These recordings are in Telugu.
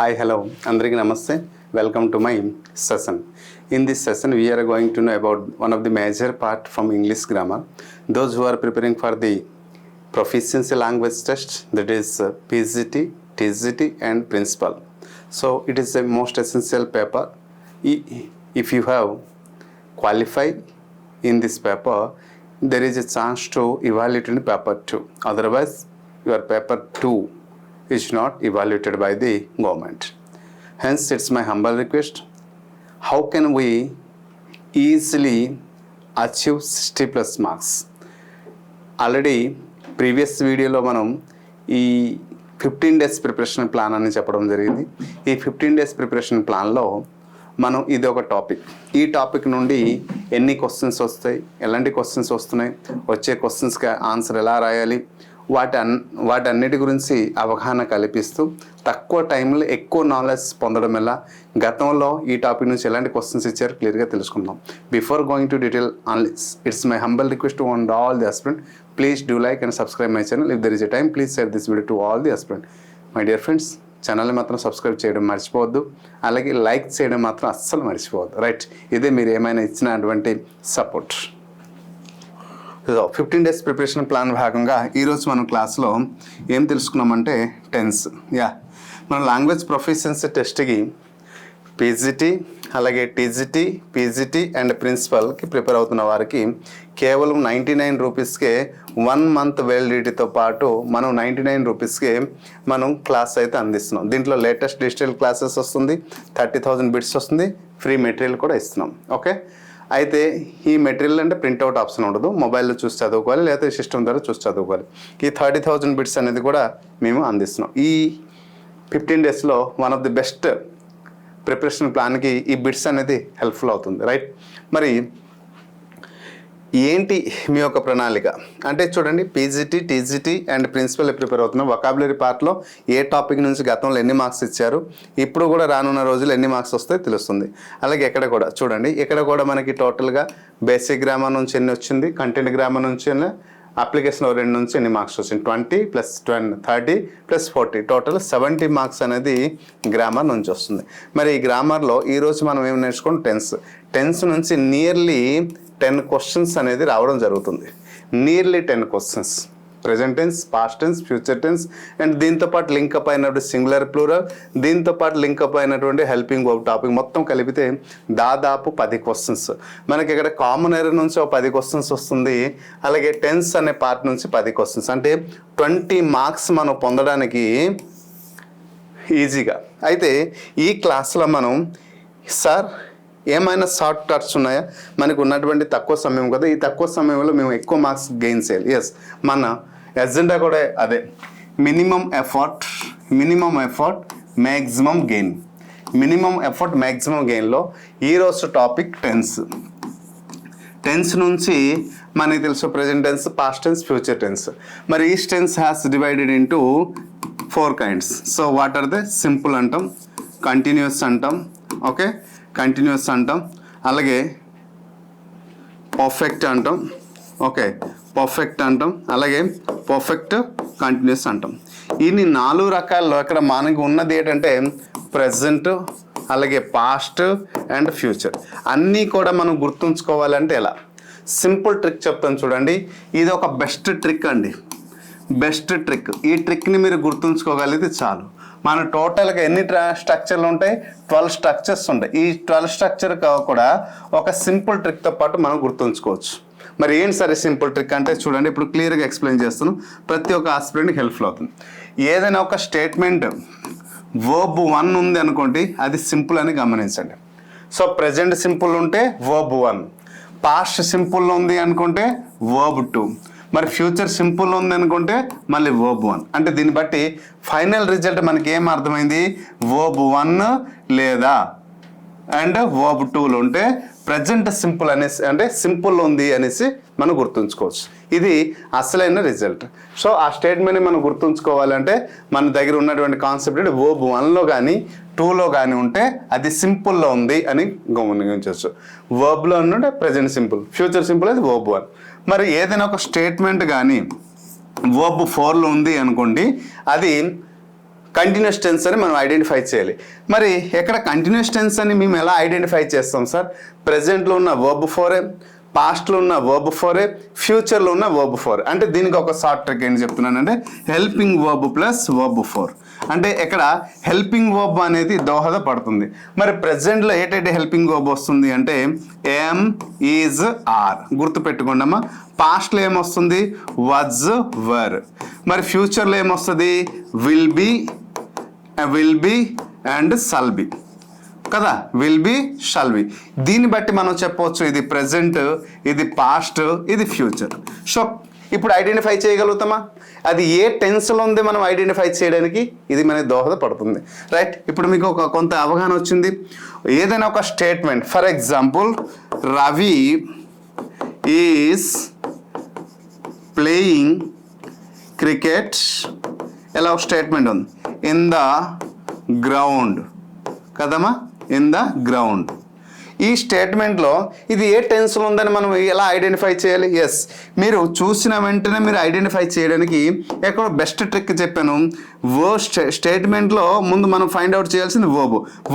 Hi, hello. Andriki namaste. Welcome to my session. In this session, we are going to know about one of the major part from English grammar. Those who are preparing for the proficiency language test, that is PGT, TGT, and principal. So it is the most essential paper. If you have qualified in this paper, there is a chance to evaluate in paper 2. Otherwise, your paper 2 is not evaluated by the government. Hence, it's my humble request. How can we easily achieve 60 plus marks? Already previous వీడియోలో మనం ఈ 15 days ప్రిపరేషన్ ప్లాన్ అని చెప్పడం జరిగింది. ఈ 15 days ప్రిపరేషన్ ప్లాన్లో మనం ఇది ఒక టాపిక్. ఈ టాపిక్ నుండి ఎన్ని క్వశ్చన్స్ వస్తాయి, ఎలాంటి క్వశ్చన్స్ వస్తున్నాయి, వచ్చే క్వశ్చన్స్కి ఆన్సర్ ఎలా రాయాలి, వాటన్నిటి గురించి అవగాహన కల్పిస్తూ తక్కువ టైంలో ఎక్కువ నాలెడ్జ్ పొందడం ఎలా, గతంలో ఈ టాపిక్ నుంచి ఎలాంటి క్వశ్చన్స్ ఇచ్చారు క్లియర్గా తెలుసుకుందాం. Before going to detail onlines, it's my humble request to all the aspirant. Please do like and subscribe my channel. If there is a time, please share this video to all the aspirant. My dear friends, ఛానల్ని మాత్రం సబ్స్క్రైబ్ చేయడం మర్చిపోవద్దు, అలాగే లైక్ చేయడం మాత్రం అస్సలు మర్చిపోవద్దు. రైట్, ఇదే మీరు ఏమైనా ఇచ్చినటువంటి support. So 15 days preparation plan భాగంగా ఈరోజు మనం క్లాస్లో ఏం తెలుసుకున్నామంటే టెన్స్. మన లాంగ్వేజ్ ప్రొఫిషియన్సీ టెస్ట్కి పీజీటీ, అలాగే టీజీటీ, పీజీటీ అండ్ ప్రిన్సిపల్కి ప్రిపేర్ అవుతున్న వారికి కేవలం 99 రూపీస్కే 1 month వ్యాలిడిటీతో పాటు మనం 99 రూపీస్కే మనం క్లాస్ అయితే అందిస్తున్నాం. దీంట్లో లేటెస్ట్ డిజిటల్ క్లాసెస్ వస్తుంది, 30,000 బిట్స్ వస్తుంది, ఫ్రీ మెటీరియల్ కూడా ఇస్తున్నాం. ఓకే, అయితే ఈ మెటీరియల్ అంటే ప్రింట్అవుట్ ఆప్షన్ ఉండదు, మొబైల్లో చూసి చదువుకోవాలి, లేకపోతే సిస్టమ్ ద్వారా చూసి చదువుకోవాలి. ఈ 30,000 బిట్స్ అనేది కూడా మేము అందిస్తున్నాం. ఈ 15 daysలో one of the best preparation ప్లాన్కి ఈ బిట్స్ అనేది హెల్ప్ఫుల్ అవుతుంది. రైట్, మరి ఏంటి మీ యొక్క ప్రణాళిక అంటే చూడండి, PGT, TGT and principal prepare అవుతున్నాం. వొకాబులరీ పార్ట్లో ఏ టాపిక్ నుంచి గతంలో ఎన్ని మార్క్స్ ఇచ్చారు, ఇప్పుడు కూడా రానున్న రోజులు ఎన్ని మార్క్స్ వస్తాయో తెలుస్తుంది. అలాగే ఇక్కడ కూడా చూడండి, ఇక్కడ కూడా మనకి టోటల్గా బేసిక్ గ్రామర్ నుంచి ఎన్ని వచ్చింది, కంటెంట్ గ్రామర్ నుంచి అప్లికేషన్ 2 నుంచి ఎన్ని మార్క్స్ వచ్చింది, 20 + 10 30 + 40 టోటల్ 70 మార్క్స్ అనేది గ్రామర్ నుంచి వస్తుంది. మరి ఈ గ్రామర్లో ఈరోజు మనం ఏం నేర్చుకోండి, టెన్స్ నుంచి నియర్లీ 10 క్వశ్చన్స్ అనేది రావడం జరుగుతుంది. Nearly 10 questions, present tense, past tense, future tense and దీంతోపాటు లింకప్ అయినటువంటి సింగులర్ ప్లూరల్, దీంతోపాటు లింకప్ అయినటువంటి హెల్పింగ్ వర్బ్ టాపిక్ మొత్తం కలిపితే దాదాపు 10 క్వశ్చన్స్. మనకి ఇక్కడ కామన్ ఎర్రర్ నుంచి 10 క్వశ్చన్స్ వస్తుంది, అలాగే టెన్స్ అనే పార్ట్ నుంచి 10 క్వశ్చన్స్, అంటే 20 మార్క్స్ మనం పొందడానికి ఈజీగా. అయితే ఈ క్లాస్లో మనం సార్ ఏమైనా షార్ట్ కట్స్ ఉన్నాయా, మనకు ఉన్నటువంటి తక్కువ సమయం కదా, ఈ తక్కువ సమయంలో మేము ఎక్కువ మార్క్స్ గెయిన్ చేయాలి. ఎస్, మన ఎజెండా కూడా అదే, minimum effort maximum gain. Minimum effort maximum గెయిన్లో ఈరోజు టాపిక్ టెన్స్ నుంచి మనకి తెలుసు present tense, past tense, future tense. మరి each tense has divided into 4 kinds. So what are the simple అంటాం, కంటిన్యూస్ అంటాం, ఓకే కంటిన్యూస్ అంటాం, అలాగే పర్ఫెక్ట్ అంటాం, ఓకే పర్ఫెక్ట్ అంటాం, అలాగే పర్ఫెక్ట్ కంటిన్యూస్ అంటాం. ఇన్ని 4 రకాల్లో ఇక్కడ మనకి ఉన్నది ఏంటంటే ప్రెజెంట్, అలాగే పాస్ట్ అండ్ ఫ్యూచర్. అన్నీ కూడా మనం గుర్తుంచుకోవాలంటే ఎలా, సింపుల్ ట్రిక్ చెప్తాను చూడండి. ఇది ఒక బెస్ట్ ట్రిక్ అండి, బెస్ట్ ట్రిక్. ఈ ట్రిక్ని మీరు గుర్తుంచుకోగలిగితే చాలు. మన టోటల్గా ఎన్ని స్ట్రక్చర్లు ఉంటాయి, 12 స్ట్రక్చర్స్ ఉంటాయి. ఈ 12 స్ట్రక్చర్ కూడా ఒక సింపుల్ ట్రిక్తో పాటు మనం గుర్తుంచుకోవచ్చు. మరి ఏంటి సరే సింపుల్ ట్రిక్ అంటే చూడండి, ఇప్పుడు క్లియర్గా ఎక్స్ప్లెయిన్ చేస్తున్నాను, ప్రతి ఒక్క ఆస్పిరెంట్కి హెల్ప్ఫుల్ అవుతుంది. ఏదైనా ఒక స్టేట్మెంట్ వర్బ్ 1 ఉంది అనుకోండి, అది సింపుల్ అని గమనించండి. సో ప్రెజెంట్ సింపుల్ ఉంటే వర్బ్ 1, పాస్ట్ సింపుల్ ఉంది అనుకుంటే వర్బ్ 2, మరి ఫ్యూచర్ సింపుల్ ఉంది అనుకుంటే మళ్ళీ వర్బ్ 1. అంటే దీన్ని బట్టి ఫైనల్ రిజల్ట్ మనకి ఏం అర్థమైంది, వర్బ్ 1 లేదా అండ్ వర్బ్ 2లో ఉంటే ప్రజెంట్ సింపుల్ అనేసి, అంటే సింపుల్ ఉంది అనేసి మనం గుర్తుంచుకోవచ్చు. ఇది అసలైన రిజల్ట్. సో ఆ స్టేట్మెంట్ని మనం గుర్తుంచుకోవాలంటే మన దగ్గర ఉన్నటువంటి కాన్సెప్ట్ అంటే వర్బ్ 1లో కానీ 2లో కానీ ఉంటే అది సింపుల్లో ఉంది అని గమనించవచ్చు. వర్బ్లో ఉంటే ప్రజెంట్ సింపుల్, ఫ్యూచర్ సింపుల్ అది వర్బ్ 1. మరి ఏదైనా ఒక స్టేట్మెంట్ కానీ వర్బ్ 4లో ఉంది అనుకోండి, అది కంటిన్యూస్ టెన్స్ అని మనం ఐడెంటిఫై చేయాలి. మరి ఎక్కడ కంటిన్యూస్ టెన్స్ అని మేము ఎలా ఐడెంటిఫై చేస్తాం సార్? ప్రెజెంట్లో ఉన్న వర్బ్ ఫోరే, పాస్ట్లో ఉన్న వర్బ్ ఫోరే, ఫ్యూచర్లో ఉన్న వర్బ్ ఫోర్. అంటే దీనికి ఒక షార్ట్ ట్రిక్ ఏంటి చెప్తున్నానంటే helping verb plus verb four. అంటే ఇక్కడ హెల్పింగ్ వర్బ్ అనేది దోహదపడుతుంది. మరి ప్రెజెంట్లో ఏటైతే హెల్పింగ్ వర్బ్ వస్తుంది అంటే ఎం, ఈజ్, ఆర్. గుర్తుపెట్టుకోండమ్మా. పాస్ట్లో ఏమొస్తుంది? Was, were. మరి ఫ్యూచర్లో ఏమొస్తుంది? Will be and shall be కదా. Will be, shall be. దీన్ని బట్టి మనం చెప్పవచ్చు ఇది ప్రెజెంట్, ఇది పాస్ట్, ఇది ఫ్యూచర్. సో ఇప్పుడు ఐడెంటిఫై చేయగలుగుతామా? అది ఏ టెన్స్లో ఉంది మనం ఐడెంటిఫై చేయడానికి ఇది మనకి దోహదపడుతుంది. రైట్. ఇప్పుడు మీకు ఒక కొంత అవగాహన వచ్చింది. ఏదైనా ఒక statement, for example Ravi is playing cricket, ఎలా ఒక స్టేట్మెంట్ ఉంది, ఇన్ ద గ్రౌండ్ కదమ్మా, ఇన్ ద గ్రౌండ్. ఈ స్టేట్మెంట్లో ఇది ఏ టెన్స్లో ఉందని మనం ఎలా ఐడెంటిఫై చేయాలి? ఎస్, మీరు చూసిన వెంటనే మీరు ఐడెంటిఫై చేయడానికి ఎక్కడ బెస్ట్ ట్రిక్ చెప్పాను. స్టేట్మెంట్లో ముందు మనం ఫైండ్ అవుట్ చేయాల్సింది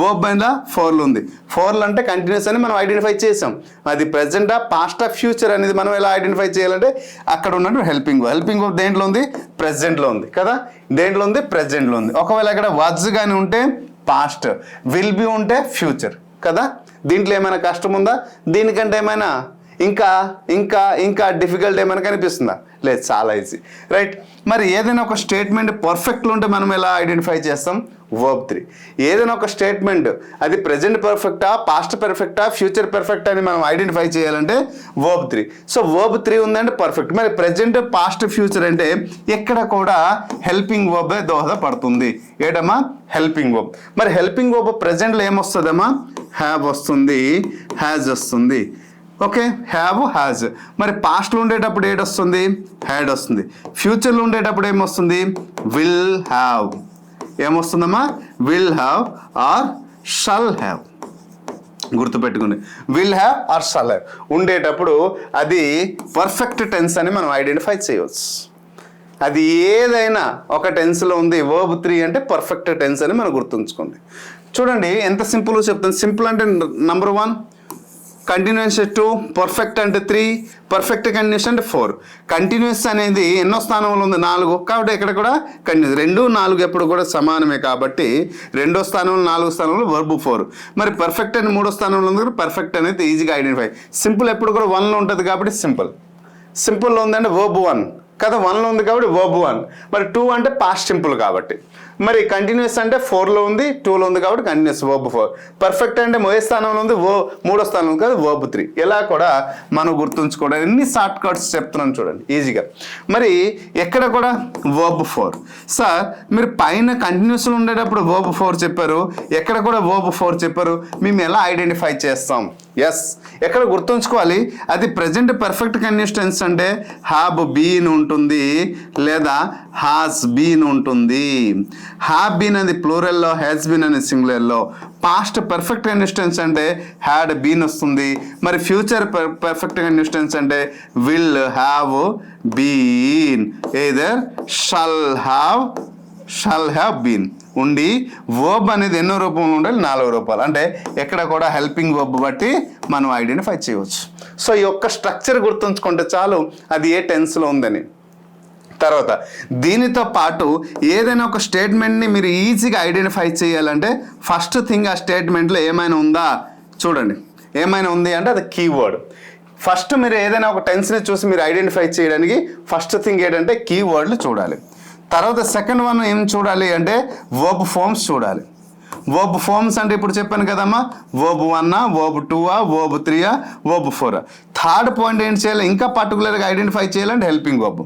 వర్బ్ అయినా ఫోర్లు ఉంది. ఫోర్లు అంటే కంటిన్యూస్ అని మనం ఐడెంటిఫై చేసాం. అది ప్రెజెంటా, పాస్టా, ఫ్యూచర్ అనేది మనం ఎలా ఐడెంటిఫై చేయాలంటే అక్కడ ఉన్నట్టు హెల్పింగ్ వర్బ్ దేంట్లో ఉంది? ప్రెజెంట్లో ఉంది కదా. దేంట్లో ఉంది? ప్రెజెంట్లో ఉంది. ఒకవేళ అక్కడ వాజ్ కానీ ఉంటే పాస్ట్, విల్ బి ఉంటే ఫ్యూచర్ కదా. దీంట్లో ఏమైనా కష్టం ఉందా? దీనికంటే ఏమైనా ఇంకా ఇంకా ఇంకా డిఫికల్ట్ ఏమైనా కనిపిస్తుందా? లేదు, చాలా ఈజీ. రైట్. మరి ఏదైనా ఒక స్టేట్మెంట్ పర్ఫెక్ట్లో ఉంటే మనం ఎలా ఐడెంటిఫై చేస్తాం? వర్బ్ 3. ఏదైనా ఒక స్టేట్మెంట్ అది ప్రెజెంట్ పర్ఫెక్టా, పాస్ట్ పర్ఫెక్టా, ఫ్యూచర్ పర్ఫెక్ట్ అని మనం ఐడెంటిఫై చేయాలంటే వర్బ్ 3. సో వర్బ్ 3 ఉందంటే పర్ఫెక్ట్. మరి ప్రెజెంట్, పాస్ట్, ఫ్యూచర్ అంటే ఎక్కడ కూడా హెల్పింగ్ వర్బ్ దోహదపడుతుంది. ఏటమ్మా? Helping verb. మరి హెల్పింగ్ వర్బ్ ప్రెజెంట్లో ఏమొస్తుందమ్మా? హ్యావ్ వస్తుంది, హ్యాజ్ వస్తుంది. Okay, have, has. మరి పాస్ట్లో ఉండేటప్పుడు ఏడొస్తుంది? హ్యాడ్ వస్తుంది. ఫ్యూచర్లో ఉండేటప్పుడు ఏమొస్తుంది? Will have. ఏమొస్తుందమ్మా? Will have or shall have. గుర్తుపెట్టుకుని will have or shall have ఉండేటప్పుడు అది పర్ఫెక్ట్ టెన్స్ అని మనం ఐడెంటిఫై చేయవచ్చు. అది ఏదైనా ఒక టెన్స్లో ఉంది. వర్బ్ 3 అంటే పర్ఫెక్ట్ టెన్స్ అని మనం గుర్తుంచుకోండి. చూడండి ఎంత సింపుల్గా చెప్తాను. సింపుల్ అంటే నంబర్ 1, కంటిన్యూస్ 2, పర్ఫెక్ట్ అంటే 3, పర్ఫెక్ట్ కంటిన్యూస్ అంటే 4. కంటిన్యూస్ అనేది ఎన్నో స్థానంలో ఉంది? 4. కాబట్టి ఇక్కడ కూడా కంటిన్యూస్ 2, 4 ఎప్పుడు కూడా సమానమే. కాబట్టి 2వ స్థానంలో, 4వ స్థానంలో వర్బ్ 4. మరి పర్ఫెక్ట్ అని 3వ స్థానంలో ఉంది. పర్ఫెక్ట్ అనేది ఈజీగా ఐడెంటిఫై. సింపుల్ ఎప్పుడు కూడా 1లో ఉంటుంది కాబట్టి సింపుల్లో ఉందంటే వర్బ్ 1 కదా. 1లో ఉంది కాబట్టి వర్బ్ 1. మరి 2 అంటే పాస్ట్ సింపుల్ కాబట్టి. మరి కంటిన్యూస్ అంటే 4లో ఉంది, 2లో ఉంది కాబట్టి కంటిన్యూస్ వర్బ్ 4. పర్ఫెక్ట్ అంటే మొదటి స్థానంలో ఉంది, 3వ స్థానంలో ఉంది కదా, వర్బ్ 3. ఇలా కూడా మనం గుర్తుంచుకోవడం. ఎన్ని షార్ట్ కట్స్ చెప్తున్నాను చూడండి ఈజీగా. మరి ఎక్కడ కూడా వర్బ్ 4. సార్ మీరు పైన కంటిన్యూస్లో ఉండేటప్పుడు వర్బ్ 4 చెప్పారు, ఎక్కడ కూడా వర్బ్ 4 చెప్పారు. మేము ఎలా ఐడెంటిఫై చేస్తాం? ఎస్, ఎక్కడ గుర్తుంచుకోవాలి, అది ప్రెజెంట్ పర్ఫెక్ట్ కంటిన్యూస్ టెన్స్ అంటే హ్యావ్ బీన్ ఉంటుంది లేదా హాస్ బీన్ ఉంటుంది. హ్యావ్ బీన్ అనేది ప్లూరల్లో, హ్యాస్ బీన్ అనేది సింగులర్లో. పాస్ట్ పర్ఫెక్ట్ కంటిన్యూస్ టెన్స్ అంటే హ్యాడ్ బీన్ వస్తుంది. మరి ఫ్యూచర్ పర్ఫెక్ట్ కంటిన్యూస్ టెన్స్ అంటే will have been, either shall have been ఉండి. వర్బ్ అనేది ఎన్నో రూపంలో ఉండాలి? 4 రూపాయలు. అంటే ఎక్కడ కూడా హెల్పింగ్ వర్బ్ బట్టి మనం ఐడెంటిఫై చేయవచ్చు. సో ఈ యొక్క స్ట్రక్చర్ గుర్తుంచుకుంటే చాలు అది ఏ టెన్స్లో ఉందని. తర్వాత దీనితో పాటు ఏదైనా ఒక స్టేట్మెంట్ని మీరు ఈజీగా ఐడెంటిఫై చేయాలంటే ఫస్ట్ థింగ్ ఆ స్టేట్మెంట్లో ఏమైనా ఉందా చూడండి. ఏమైనా ఉంది అంటే అది కీవర్డ్. ఫస్ట్ మీరు ఏదైనా ఒక టెన్స్ని చూసి మీరు ఐడెంటిఫై చేయడానికి ఫస్ట్ థింగ్ ఏంటంటే కీవర్డ్లు చూడాలి. తర్వాత సెకండ్ వన్ ఏం చూడాలి అంటే వర్బ్ ఫార్మ్స్ చూడాలి. వర్బ్ ఫార్మ్స్ అంటే ఇప్పుడు చెప్పాను కదమ్మా, verb 1, verb 2, verb 3, verb 4. Third point ఏంటి చేయాలి? ఇంకా పర్టికులర్గా ఐడెంటిఫై చేయాలంటే హెల్పింగ్ వర్బ్.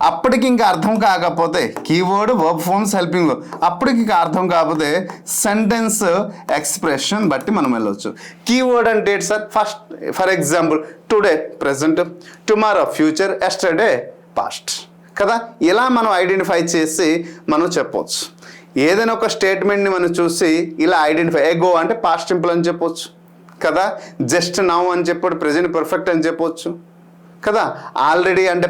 అప్పటికి ఇంకా అర్థం కాకపోతే keyword, verb forms, helping verb. అప్పటికి ఇంకా అర్థం కాకపోతే సెంటెన్స్ ఎక్స్ప్రెషన్ బట్టి మనం వెళ్ళవచ్చు. కీవర్డ్ అంటే ఏంటి sir? First for example today present, tomorrow future, yesterday past కదా. ఇలా మనం ఐడెంటిఫై చేసి మనం చెప్పవచ్చు. ఏదైనా ఒక స్టేట్మెంట్ని మనం చూసి ఇలా ఐడెంటిఫై, ఎగో అంటే పాస్ట్ సింపుల్ అని చెప్పొచ్చు కదా, జస్ట్ నౌ అని చెప్పొచ్చు, ప్రెజెంట్ పర్ఫెక్ట్ అని చెప్పొచ్చు కదా, ఆల్రెడీ అంటే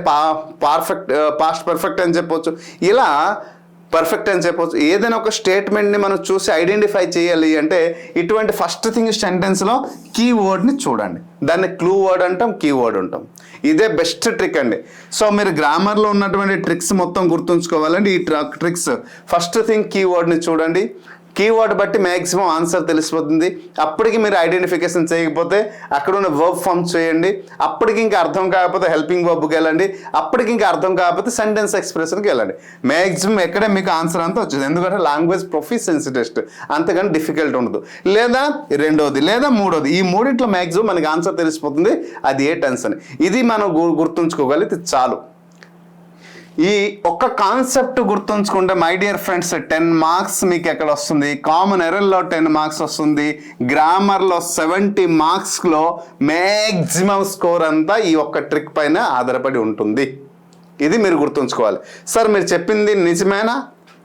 పాస్ట్ పర్ఫెక్ట్ అని చెప్పొచ్చు. ఇలా పర్ఫెక్ట్ టెన్స్ చెప్పవచ్చు. ఏదైనా ఒక స్టేట్మెంట్ని మనం చూసి ఐడెంటిఫై చేయాలి అంటే ఇటువంటి ఫస్ట్ థింగ్ సెంటెన్స్లో కీవర్డ్ని చూడండి. దాన్ని క్లూ వర్డ్ అంటాం, కీవర్డ్ అంటాం. ఇదే బెస్ట్ ట్రిక్ అండి. సో మీరు గ్రామర్లో ఉన్నటువంటి ట్రిక్స్ మొత్తం గుర్తుంచుకోవాలండి. ఈ ట్రిక్స్ ఫస్ట్ థింగ్ కీవర్డ్ని చూడండి. కీవర్డ్ బట్టి మ్యాక్సిమం ఆన్సర్ తెలిసిపోతుంది. అప్పటికి మీరు ఐడెంటిఫికేషన్ చేయకపోతే అక్కడ ఉన్న వర్బ్ ఫామ్ చేయండి. అప్పటికి ఇంకా అర్థం కాకపోతే హెల్పింగ్ వర్బ్కి వెళ్ళండి. అప్పటికి ఇంకా అర్థం కాకపోతే సెంటెన్స్ ఎక్స్ప్రెషన్కి వెళ్ళండి. మ్యాక్సిమం ఎక్కడే మీకు ఆన్సర్ అంతా వచ్చేది. ఎందుకంటే లాంగ్వేజ్ ప్రొఫిషియన్సీ టెస్ట్ అంతకని డిఫికల్ట్ ఉండదు. లేదా రెండోది లేదా మూడోది, ఈ మూడింట్లో మ్యాక్సిమం మనకి ఆన్సర్ తెలిసిపోతుంది అది ఏ టెన్స్ అని. ఇది మనం గుర్తుంచుకోగలిగితే చాలు. ఈ ఒక్క కాన్సెప్ట్ గుర్తుంచుకుంటే మై డియర్ ఫ్రెండ్స్ 10 మార్క్స్ మీకు ఎక్కడ వస్తుంది. కామన్ ఎర్రర్లో 10 మార్క్స్ వస్తుంది. గ్రామర్లో 70 మార్క్స్లో మ్యాక్సిమం స్కోర్ అంతా ఈ ఒక్క ట్రిక్ పైన ఆధారపడి ఉంటుంది. ఇది మీరు గుర్తుంచుకోవాలి. సార్ మీరు చెప్పింది నిజమేనా,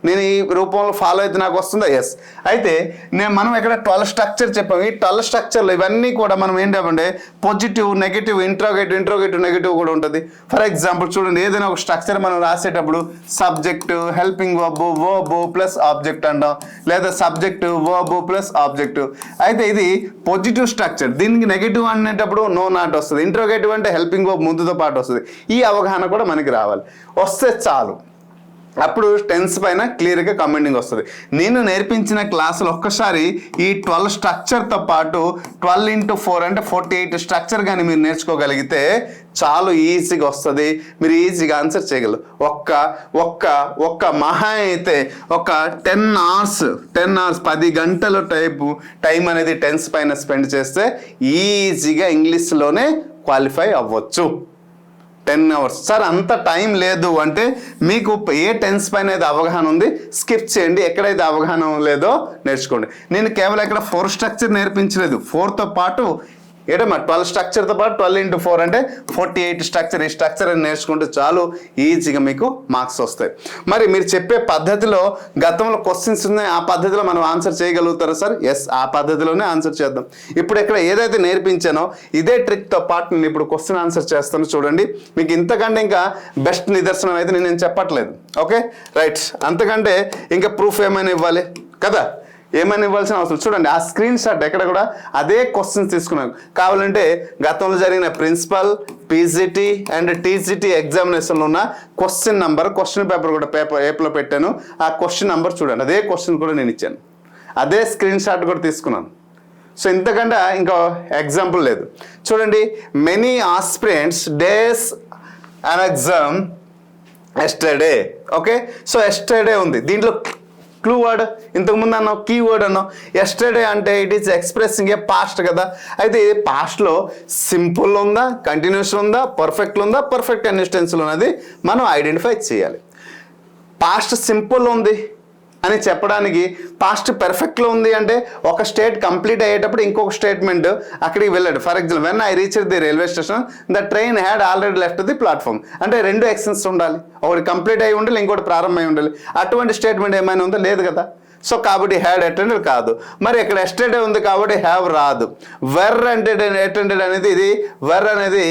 నేను ఈ రూపంలో ఫాలో అయితే నాకు వస్తుందా? ఎస్. అయితే మనం ఇక్కడ 12 స్ట్రక్చర్ చెప్పాము. ఈ 12 స్ట్రక్చర్లు ఇవన్నీ కూడా మనం ఏంటంటే పాజిటివ్, నెగిటివ్, ఇంట్రోగేటివ్, నెగిటివ్ కూడా ఉంటుంది. ఫర్ ఎగ్జాంపుల్ చూడండి, ఏదైనా ఒక స్ట్రక్చర్ మనం రాసేటప్పుడు subject, helping verb plus object అంటాం, లేదా సబ్జెక్టు వర్బ్ ప్లస్ ఆబ్జెక్ట్. అయితే ఇది పాజిటివ్ స్ట్రక్చర్. దీనికి నెగిటివ్ అనేటప్పుడు నో నాట్ వస్తుంది. ఇంట్రోగేటివ్ అంటే హెల్పింగ్ వర్బ్ ముందుతో పాటు వస్తుంది. ఈ అవగాహన కూడా మనకి రావాలి. వస్తే చాలు, అప్పుడు టెన్స్ పైన క్లియర్గా కమెంటింగ్ వస్తుంది. నేను నేర్పించిన క్లాసులు ఒక్కసారి ఈ 12 స్ట్రక్చర్తో పాటు 12 × 4 అంటే 48 స్ట్రక్చర్ కానీ మీరు నేర్చుకోగలిగితే చాలు, ఈజీగా వస్తుంది. మీరు ఈజీగా ఆన్సర్ చేయగలరు. ఒక్క మహా అయితే ఒక 10 అవర్స్ 10 గంటల టైం అనేది టెన్స్ పైన స్పెండ్ చేస్తే ఈజీగా ఇంగ్లీష్లోనే క్వాలిఫై అవ్వచ్చు. 10 అవర్స్. సార్ అంత టైం లేదు అంటే మీకు ఏ టెన్స్ పైన అయితే అవగాహన ఉంది స్కిప్ చేయండి. ఎక్కడైతే అవగాహన లేదో నేర్చుకోండి. నేను కేవలం ఇక్కడ 4 స్ట్రక్చర్ నేర్పించలేదు. 4తో పాటు 12 స్ట్రక్చర్తో పాటు 12 × 4 అంటే 48 స్ట్రక్చర్. ఈ స్ట్రక్చర్ అని నేర్చుకుంటే చాలు, ఈజీగా మీకు మార్క్స్ వస్తాయి. మరి మీరు చెప్పే పద్ధతిలో గతంలో క్వశ్చన్స్ ఉన్నాయి, ఆ పద్ధతిలో మనం ఆన్సర్ చేయగలుగుతారా సార్? ఎస్, ఆ పద్ధతిలోనే ఆన్సర్ చేద్దాం. ఇప్పుడు ఇక్కడ ఏదైతే నేర్పించానో ఇదే ట్రిక్తో పాటు నేను ఇప్పుడు క్వశ్చన్ ఆన్సర్ చేస్తాను. చూడండి, మీకు ఇంతకంటే ఇంకా బెస్ట్ నిదర్శనం అయితే నేను చెప్పట్లేదు. Okay right. అంతకంటే ఇంకా ప్రూఫ్ ఏమైనా ఇవ్వాలి కదా, ఏమైనా ఇవ్వాల్సిన అవసరం. చూడండి, ఆ స్క్రీన్ షాట్ ఎక్కడ కూడా అదే క్వశ్చన్స్ తీసుకున్నాను. కావాలంటే గతంలో జరిగిన ప్రిన్సిపల్, పీజీటీ అండ్ టీజీటీ ఎగ్జామినేషన్లో ఉన్న క్వశ్చన్ నెంబర్, క్వశ్చన్ పేపర్ కూడా ఏప్లో పెట్టాను. ఆ క్వశ్చన్ నెంబర్ చూడండి, అదే క్వశ్చన్ కూడా నేను ఇచ్చాను. అదే స్క్రీన్ షాట్ కూడా తీసుకున్నాను. సో ఇంతకంటే ఇంకో ఎగ్జాంపుల్ లేదు. చూడండి, many aspirants days an exam yesterday. Okay, so yesterday ఉంది. దీంట్లో క్లూ వర్డ్ ఇంతకుముందు అన్నాం, కీవర్డ్ అన్నాం. ఎస్టర్డే అంటే it is expressing a past కదా. అయితే పాస్ట్లో సింపుల్ ఉందా, కంటిన్యూస్ ఉందా, పర్ఫెక్ట్లో ఉందా, పర్ఫెక్ట్ కంటిన్యూస్లో ఉన్నది మనం ఐడెంటిఫై చేయాలి. పాస్ట్ సింపుల్ ఉంది అని చెప్పడానికి పాస్ట్ పెర్ఫెక్ట్లో ఉంది అంటే ఒక స్టేట్ కంప్లీట్ అయ్యేటప్పుడు ఇంకొక స్టేట్మెంట్ అక్కడికి వెళ్ళాడు. For example, when I reach the railway station the train had already left the platform. అంటే 2 యాక్షన్స్ ఉండాలి, ఒకటి కంప్లీట్ అయి ఉండాలి, ఇంకోటి ప్రారంభమై ఉండాలి. అటువంటి స్టేట్మెంట్ ఏమైనా ఉందా? లేదు కదా. సో కాబట్టి హ్యాడ్ అటెండెడ్ కాదు. మరి ఇక్కడ ఎస్టర్డే ఉంది కాబట్టి హ్యావ్ రాదు. వెర్ అటెండెడ్ అనేది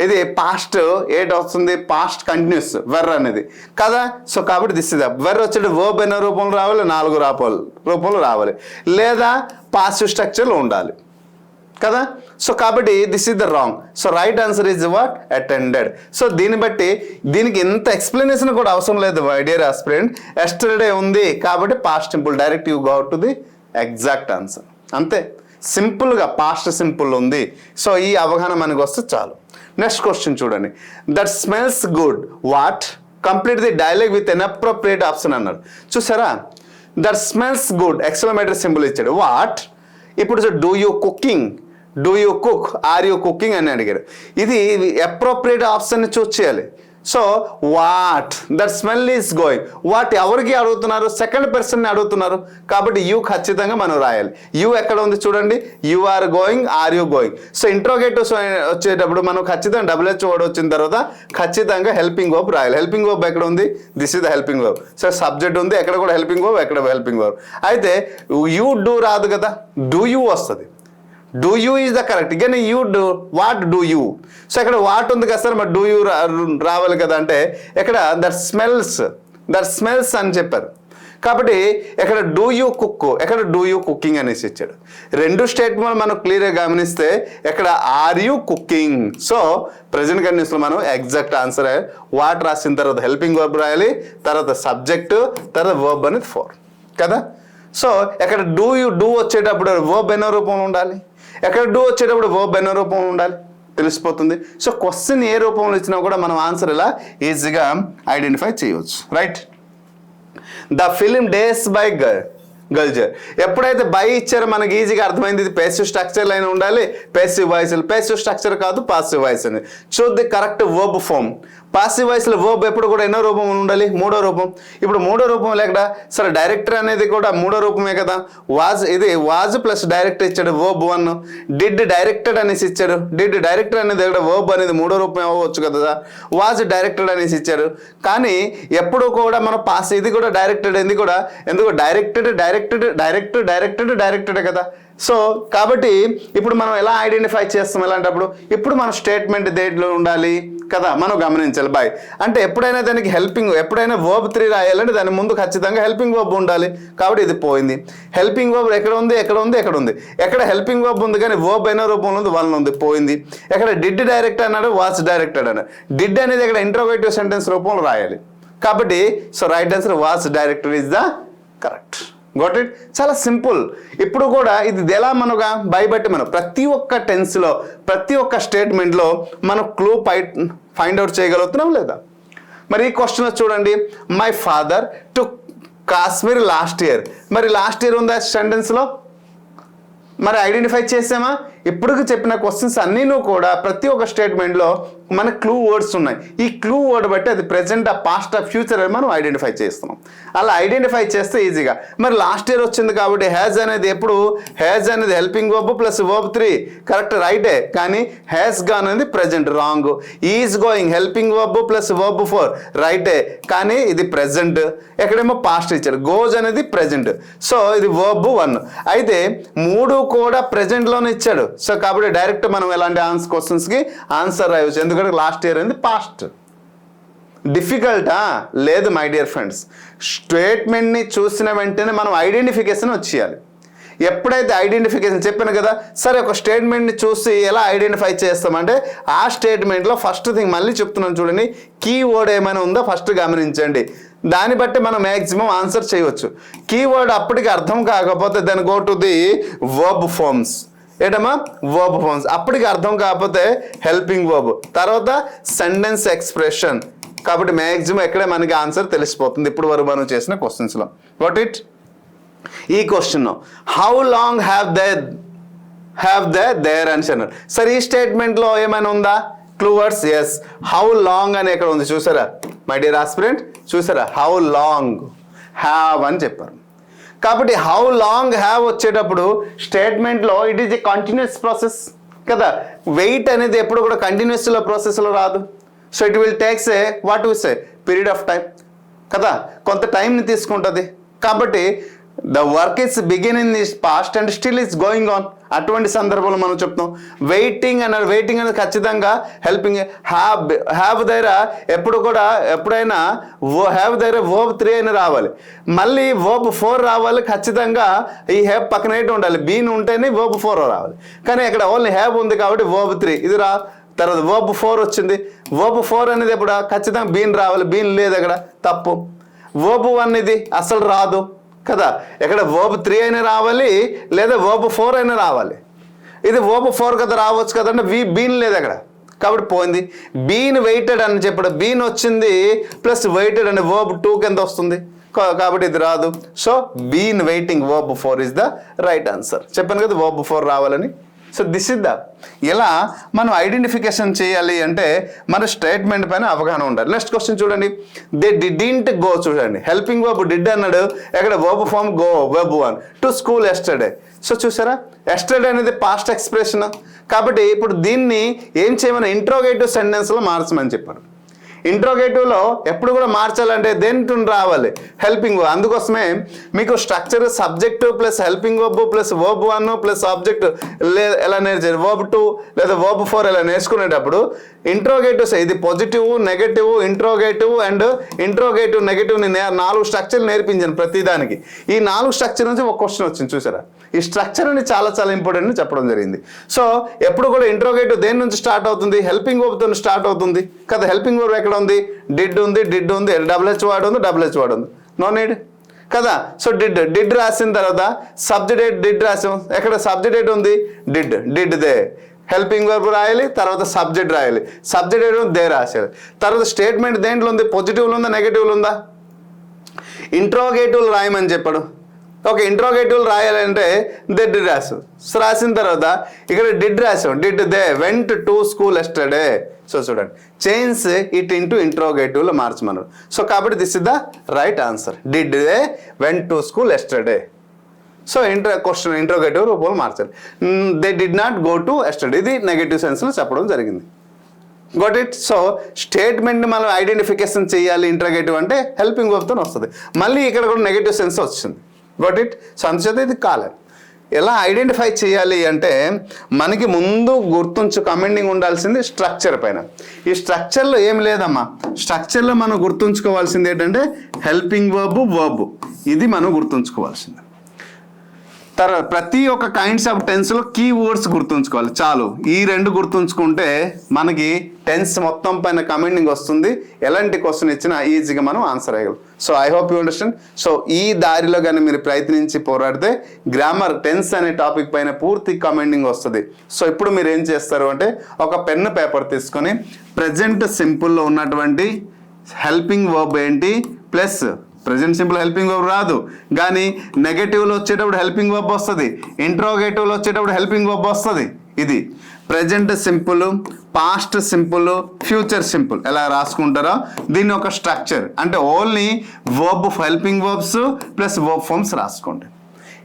ఇది పాస్ట్ వస్తుంది, పాస్ట్ కంటిన్యూస్ వెర్ అనేది కదా. సో కాబట్టి దిస్ ఇస్ వెర్ వచ్చేది వర్బ్ అయిన రూపంలో రావాలి, 4 రూపంలో రావాలి, లేదా పాసివ్ స్ట్రక్చర్లో ఉండాలి కదా. సో కాబట్టి this is the wrong. So right answer is what? Attended. So దీన్ని బట్టి దీనికి ఎంత ఎక్స్ప్లెనేషన్ కూడా అవసరం లేదు మై డియర్ ఆస్పిరెంట్. ఎస్టర్డే ఉంది కాబట్టి past simple, direct you go to the exact answer. అంతే, సింపుల్గా పాస్ట్ సింపుల్ ఉంది. సో ఈ అవగాహన మనకు వస్తే చాలు. నెక్స్ట్ క్వశ్చన్ చూడండి, that smells good what, complete the dialogue with an appropriate option అన్నాడు. చూసారా, that smells good exclamatory symbol ఇచ్చాడు. వాట్, ఇప్పుడు do you cooking, do you cook, are you cooking అని అడిగాడు. ఇది అప్రోప్రియేట్ ఆప్షన్ని చూస్ చేయాలి. So what, that smell is going. What ఎవరికి అడుగుతున్నారు? సెకండ్ పర్సన్ని అడుగుతున్నారు కాబట్టి యూ ఖచ్చితంగా మనం రాయాలి. యూ ఎక్కడ ఉంది చూడండి, you are going, are you going. So interrogatives వచ్చేటప్పుడు మనం ఖచ్చితంగా WH వర్డ్ వచ్చిన తర్వాత ఖచ్చితంగా హెల్పింగ్ వర్బ్ రాయాలి. హెల్పింగ్ వర్బ్ ఎక్కడ ఉంది? This is the helping verb. So subject ఉంది, ఎక్కడ కూడా హెల్పింగ్ వర్బ్, ఎక్కడ హెల్పింగ్ వర్బ్. అయితే యూ డూ రాదు కదా, డూ యూ వస్తుంది. Do you is the correct. కానీ you do, what do you. So ఇక్కడ వాట్ ఉంది కదా సార్, మరి డూ యూ రావాలి కదా. అంటే ఇక్కడ దట్ స్మెల్స్ దట్ స్మెల్స్ అని చెప్పారు. కాబట్టి ఇక్కడ డూ యూ కుక్, ఎక్కడ డూ యూ కుకింగ్ అనేసి ఇచ్చాడు. రెండు స్టేట్మెంట్ మనం క్లియర్గా గమనిస్తే ఇక్కడ are you cooking. So present కండిషన్స్లో మనం ఎగ్జాక్ట్ ఆన్సర్ వాట్ రాసిన తర్వాత హెల్పింగ్ వర్బ్ రాయాలి, తర్వాత సబ్జెక్టు, తర్వాత వర్బ్ అనేది ఫోర్ కదా. సో ఎక్కడ డూ వచ్చేటప్పుడు వర్బ్ ఎన్నో రూపంలో ఉండాలి, ఎక్కడ డూ వచ్చేటప్పుడు వర్బ్ ఎన్నో రూపంలో ఉండాలి తెలిసిపోతుంది. సో క్వశ్చన్ ఏ రూపంలో ఇచ్చినా కూడా మనం ఆన్సర్ ఇలా ఈజీగా ఐడెంటిఫై చేయవచ్చు. Right. The film days by Gulzar, ఎప్పుడైతే బై ఇచ్చారో మనకి ఈజీగా అర్థమైంది ఇది పేసివ్ స్ట్రక్చర్ లైన్ ఉండాలి, పేసివ్ వాయిస్. పేసివ్ స్ట్రక్చర్ కాదు, పాసివ్ వాయిస్ అని. Choose the correct verb form. Passive వాయిస్లో వర్బ్ ఎప్పుడు కూడా ఎన్నో రూపం ఉండాలి, మూడో రూపం. ఇప్పుడు మూడో రూపం లేక సరే డైరెక్టర్ అనేది కూడా మూడో రూపమే కదా. ఇది వాజ్ ప్లస్ డైరెక్టర్ ఇచ్చాడు వర్బ్ 1. డిడ్ డైరెక్టెడ్ అనేసి ఇచ్చాడు. డిడ్ డైరెక్టర్ అనేది ఇక్కడ వర్బ్ అనేది మూడో రూపం అవ్వచ్చు కదా. వాజ్ డైరెక్టెడ్ అనేసి ఇచ్చారు. కానీ ఎప్పుడు కూడా మనం ఇది కూడా డైరెక్టెడ్ ఎందుకు డైరెక్టెడ్ కదా. సో కాబట్టి ఇప్పుడు మనం ఎలా ఐడెంటిఫై చేస్తాం ఎలాంటప్పుడు, ఇప్పుడు మన స్టేట్మెంట్ దేంట్లో ఉండాలి కదా మనం గమనించాలి. బై అంటే ఎప్పుడైనా దానికి ఎప్పుడైనా వర్బ్ 3 రాయాలంటే దాని ముందు ఖచ్చితంగా హెల్పింగ్ వర్బ్ ఉండాలి. కాబట్టి ఇది పోయింది. హెల్పింగ్ వర్బ్ ఎక్కడ ఉంది, ఎక్కడ హెల్పింగ్ వర్బ్ ఉంది కానీ వర్బ్ అయిన రూపంలో ఉంది, వన్ ఉంది, పోయింది. ఎక్కడ డిడ్ డైరెక్ట్ అన్నాడు, వాచ్ డైరెక్టెడ్ అన్నాడు. డిడ్ అనేది ఇక్కడ ఇంట్రోగేటివ్ సెంటెన్స్ రూపంలో రాయాలి. కాబట్టి so right answer watch directed is the correct. Got it. చాలా సింపుల్. ఇప్పుడు కూడా ఇది ఎలా మనగా బట్టి మనం ప్రతి ఒక్క టెన్స్లో ప్రతి ఒక్క స్టేట్మెంట్లో మనం క్లూ ఫైండ్ అవుట్ చేయగలుగుతున్నాం లేదా. మరి ఈ క్వశ్చన్ చూడండి, my father to Kashmir last year. మరి లాస్ట్ ఇయర్ ఉందా సెంటెన్స్లో, మరి ఐడెంటిఫై చేసామా? ఇప్పుడు చెప్పిన క్వశ్చన్స్ అన్నీను కూడా ప్రతి ఒక్క స్టేట్మెంట్లో మన క్లూ వర్డ్స్ ఉన్నాయి. ఈ క్లూ వర్డ్ బట్టి అది ప్రెజెంట్, పాస్ట్, ఫ్యూచర్ అని మనం ఐడెంటిఫై చేస్తున్నాం. అలా ఐడెంటిఫై చేస్తే ఈజీగా. మరి లాస్ట్ ఇయర్ వచ్చింది కాబట్టి హ్యాజ్ అనేది helping verb plus verb 3 correct రైటే. కానీ హ్యాస్ గాన్ అనేది present wrong. Is going helping verb plus verb 4 రైటే. కానీ ఇది ప్రెజెంట్. ఎక్కడేమో పాస్ట్ ఇచ్చారు. గోజ్ అనేది ప్రెజెంట్. సో ఇది వర్బ్ 1. అయితే 3 కూడా ప్రెజెంట్లోనే ఇచ్చాడు. సో కాబట్టి డైరెక్ట్ మనం ఎలాంటి క్వశ్చన్స్కి ఆన్సర్ రాయవచ్చు. ఎందుకంటే లాస్ట్ ఇయర్ అనేది పాస్ట్. డిఫికల్టా? లేదు మై డియర్ ఫ్రెండ్స్. స్టేట్మెంట్ని చూసిన వెంటనే మనం ఐడెంటిఫికేషన్ వచ్చేయాలి. ఎప్పుడైతే ఐడెంటిఫికేషన్ చెప్పాను కదా, సరే ఒక స్టేట్మెంట్ని చూసి ఎలా ఐడెంటిఫై చేస్తామంటే ఆ స్టేట్మెంట్లో ఫస్ట్ థింగ్ మళ్ళీ చెప్తున్నాను చూడండి, కీవర్డ్ ఏమైనా ఉందో ఫస్ట్ గమనించండి. దాన్ని బట్టి మనం మ్యాక్సిమం ఆన్సర్ చేయవచ్చు. కీవర్డ్ అప్పటికి అర్థం కాకపోతే then go to the verb forms. ఏంటమ్మా? Verb forms. అప్పటికి అర్థం కాకపోతే హెల్పింగ్ వర్బ్, తర్వాత సెంటెన్స్ ఎక్స్ప్రెషన్. కాబట్టి మ్యాక్సిమం ఎక్కడే మనకి ఆన్సర్ తెలిసిపోతుంది ఇప్పుడు వరకు మనం చేసిన క్వశ్చన్స్లో. వాట్ ఇట్ ఈ question how long have they there అని అన్నారు. సరే ఈ స్టేట్మెంట్లో ఏమైనా ఉందా clue words? Yes, how long అని ఎక్కడ ఉంది చూసారా మై డియర్ ఆస్పిరెంట్, చూసారా? హౌ లాంగ్ హ్యావ్ అని చెప్పారు. కాబట్టి హౌ లాంగ్ హ్యావ్ వచ్చేటప్పుడు స్టేట్మెంట్లో it is a continuous process కదా. వెయిట్ అనేది ఎప్పుడు కూడా కంటిన్యూస్లో ప్రాసెస్లో రాదు. So it will takes what we say period of time కదా, కొంత టైంని తీసుకుంటుంది. కాబట్టి the work is begin in this past and still is going on. అటువంటి సందర్భంలో మనం చెప్తాం వెయిటింగ్ అనేది ఖచ్చితంగా హెల్పింగ్. హ్యావ్ దగ్గర ఎప్పుడైనా హ్యావ్ దగ్గర వర్బ్ 3 అని రావాలి, మళ్ళీ వర్బ్ 4 రావాలి. ఖచ్చితంగా ఈ హ్యావ్ పక్కన ఉండాలి, బీన్ ఉంటేనే వర్బ్ 4 రావాలి. కానీ ఇక్కడ ఓన్లీ హ్యావ్ ఉంది కాబట్టి వర్బ్ 3 ఇది తర్వాత వర్బ్ 4 వచ్చింది. వర్బ్ 4 అనేది ఎప్పుడు ఖచ్చితంగా బీన్ రావాలి, బీన్ లేదు అక్కడ, తప్పు. వర్బ్ 1 ఇది అసలు రాదు కదా. ఎక్కడ వర్బ్ 3 అయినా రావాలి లేదా వర్బ్ 4 అయినా రావాలి. ఇది వర్బ్ 4 కదా రావచ్చు కదంటే బీన్ లేదు అక్కడ, కాబట్టి పోయింది. బీన్ వెయిటెడ్ అని చెప్పాడు, బీన్ వచ్చింది ప్లస్ వెయిటెడ్ అంటే వర్బ్ 2 కింద వస్తుంది కాబట్టి ఇది రాదు. So been waiting verb 4 is the right answer. చెప్పాను కదా వర్బ్ 4 రావాలని. సో దిస్ ఇస్ ద ఎలా మనం ఐడెంటిఫికేషన్ చేయాలి అంటే మన స్టేట్మెంట్ పైన అవగాహన ఉండాలి. నెక్స్ట్ క్వశ్చన్ చూడండి, దే డిడ్ంట్ గో. చూడండి హెల్పింగ్ వర్బ్ డిడ్ అన్నాడు, ఎక్కడ verb form go verb 1 to school yesterday. So చూసారా ఎస్టర్డే అనేది పాస్ట్ ఎక్స్ప్రెషన్. కాబట్టి ఇప్పుడు దీన్ని ఏం చేయమని ఇంట్రోగేటివ్ సెంటెన్స్లో మార్చమని చెప్పారు. ఇంట్రోగేటివ్లో ఎప్పుడు కూడా మార్చాలంటే దేని రావాలి, హెల్పింగ్ వర్బ్. అందుకోసమే మీకు structure subject plus helping verb plus verb 1 plus object ఎలా నేర్చారు, వర్బ్ 2 లేదా వర్బ్ 4 ఇలా నేర్చుకునేటప్పుడు ఇంట్రోగేటివ్స్ ఇది positive, negative, interrogative and interrogative నెగటివ్ని 4 స్ట్రక్చర్లు నేర్పించాను ప్రతిదానికి. ఈ 4 స్ట్రక్చర్ నుంచి ఒక క్వశ్చన్ వచ్చింది చూసారా. ఈ స్ట్రక్చర్ అని చాలా చాలా ఇంపార్టెంట్ అని చెప్పడం జరిగింది. సో ఎప్పుడు కూడా ఇంట్రోగేటివ్ దేని నుంచి స్టార్ట్ అవుతుంది, హెల్పింగ్ వర్బ్తో స్టార్ట్ అవుతుంది కదా. హెల్పింగ్ వర్బ్ ఎక్కడ ఉంది, డిడ్ ఉంది, WH వర్డ్ ఉంది, WH వర్డ్ ఉంది, నో నీడ్ కదా. సో డిడ్ రాసిన తర్వాత సబ్జెక్ట్ డిడ్ రాసాం, ఎక్కడ సబ్జెక్ట్ ఉంది, డిడ్ దే, హెల్పింగ్ వర్బ్ రాయాలి, తర్వాత సబ్జెక్ట్ రాయాలి, సబ్జెక్ట్ దే రాసేయాలి. తర్వాత స్టేట్మెంట్ దేంట్లో ఉంది, పాజిటివ్లో ఉందా నెగటివ్లో ఉందా, ఇంట్రోగేటివ్లు రాయమని చెప్పాడు. ఓకే, ఇంట్రోగేటివ్లు రాయాలంటే డిడ్ రాసాం. సో రాసిన తర్వాత ఇక్కడ డిడ్ రాసాం, did they went to school yesterday. So చూడండి, చేంజ్ ఇట్ ఇంటూ ఇంట్రోగేటివ్లో మార్చమన్నారు. సో కాబట్టి this is the right answer, did they went to school yesterday. So question interrogative రూపంలో మార్చాలి. They did not go to yesterday, ఇది నెగటివ్ సెన్స్లో చెప్పడం జరిగింది. Got it. సో స్టేట్మెంట్ని మనం ఐడెంటిఫికేషన్ చేయాలి ఇంట్రోగేటివ్ అంటే హెల్పింగ్ వర్బ్తో వస్తుంది. మళ్ళీ ఇక్కడ కూడా నెగటివ్ సెన్స్ వచ్చింది. Got it. సో అందుచేత ఇది కాలేదు. ఎలా ఐడెంటిఫై చేయాలి అంటే మనకి ముందు కమెండింగ్ ఉండాల్సింది స్ట్రక్చర్ పైన. ఈ స్ట్రక్చర్లో ఏం లేదమ్మా, స్ట్రక్చర్లో మనం గుర్తుంచుకోవాల్సింది ఏంటంటే హెల్పింగ్ వర్బ్ ఇది మనం గుర్తుంచుకోవాల్సింది. తర్వాత ప్రతి ఒక్క కైండ్స్ ఆఫ్ టెన్స్లో కీ వర్డ్స్ గుర్తుంచుకోవాలి చాలు. ఈ 2 గుర్తుంచుకుంటే మనకి టెన్స్ మొత్తం పైన కమెండింగ్ వస్తుంది. ఎలాంటి క్వశ్చన్ ఇచ్చినా ఈజీగా మనం ఆన్సర్ అయ్యగలం. So I hope you understand. So ఈ దారిలో కానీ మీరు ప్రయత్నించి పోరాడితే గ్రామర్ టెన్స్ అనే టాపిక్ పైన పూర్తి కమెండింగ్ వస్తుంది. సో ఇప్పుడు మీరు ఏం చేస్తారు అంటే ఒక పెన్ను పేపర్ తీసుకొని ప్రజెంట్ సింపుల్లో ఉన్నటువంటి హెల్పింగ్ వర్బ్ ఏంటి plus present simple helping verb రాదు, కానీ నెగటివ్లో వచ్చేటప్పుడు హెల్పింగ్ వర్బ్ వస్తుంది, ఇంట్రోగేటివ్లో వచ్చేటప్పుడు హెల్పింగ్ వర్బ్ వస్తుంది. ఇది present simple, past simple, future simple ఎలా రాసుకుంటారో దీన్ని ఒక స్ట్రక్చర్ అంటే only verb helping verbs plus verb forms రాసుకోండి.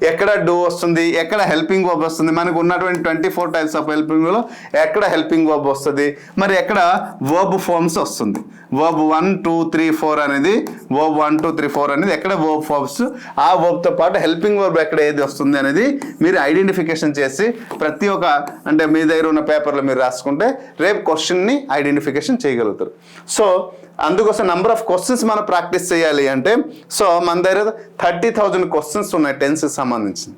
ఎక్కడ డూ వస్తుంది, ఎక్కడ హెల్పింగ్ వర్బ్ వస్తుంది, మనకు ఉన్నటువంటి 24 టైప్స్ ఆఫ్ హెల్పింగ్లో ఎక్కడ హెల్పింగ్ వర్బ్ వస్తుంది, మరి ఎక్కడ వర్బ్ ఫార్మ్స్ వస్తుంది. వర్బ్ 1 2 3 4 అనేది వర్బ్ 1 2 3 4 అనేది ఎక్కడ వర్బ్ ఫార్మ్స్, ఆ వర్బ్తో పాటు హెల్పింగ్ వర్బ్ ఎక్కడ ఏది వస్తుంది అనేది మీరు ఐడెంటిఫికేషన్ చేసి ప్రతి ఒక్క అంటే మీ దగ్గర ఉన్న పేపర్లో మీరు రాసుకుంటే రేపు క్వశ్చన్ని ఐడెంటిఫికేషన్ చేయగలుగుతారు. సో అందుకోసం నెంబర్ ఆఫ్ క్వశ్చన్స్ మనం ప్రాక్టీస్ చేయాలి అంటే సో మన దగ్గర 30,000 క్వశ్చన్స్ ఉన్నాయి టెన్స్కి సంబంధించి.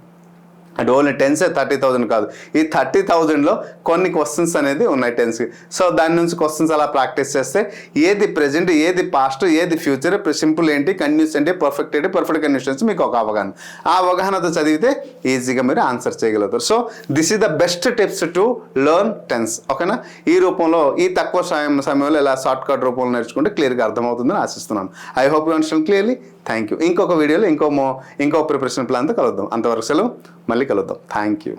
అంటే ఓన్లీ టెన్సే 30,000 కాదు, ఈ 30,000లో కొన్ని క్వశ్చన్స్ అనేది ఉన్నాయి టెన్స్కి. సో దాని నుంచి క్వశ్చన్స్ అలా ప్రాక్టీస్ చేస్తే ఏది ప్రెజెంట్, ఏది పాస్ట్, ఏది ఫ్యూచర్, సింపుల్ ఏంటి, కంటిన్యూస్ ఏంటి, పర్ఫెక్ట్ ఏంటి, పర్ఫెక్ట్ కండిషన్స్ మీకు ఒక అవగాహన. ఆ అవగాహనతో చదివితే ఈజీగా మీరు ఆన్సర్ చేయగలుగుతారు. So this is the best tips to learn tense. ఓకేనా. ఈ రూపంలో ఈ తక్కువ సమయంలో ఇలా షార్ట్ కట్ రూపంలో నేర్చుకుంటే క్లియర్గా అర్థమవుతుందని ఆశిస్తున్నాను. I hope you understand clearly. Thank you. ఇంకొక వీడియోలో ఇంకో ప్రిపరేషన్ ప్లాన్తో కలుద్దాం. అంతవరకు సెలవు, మళ్ళీ కలుద్దాం. Thank you.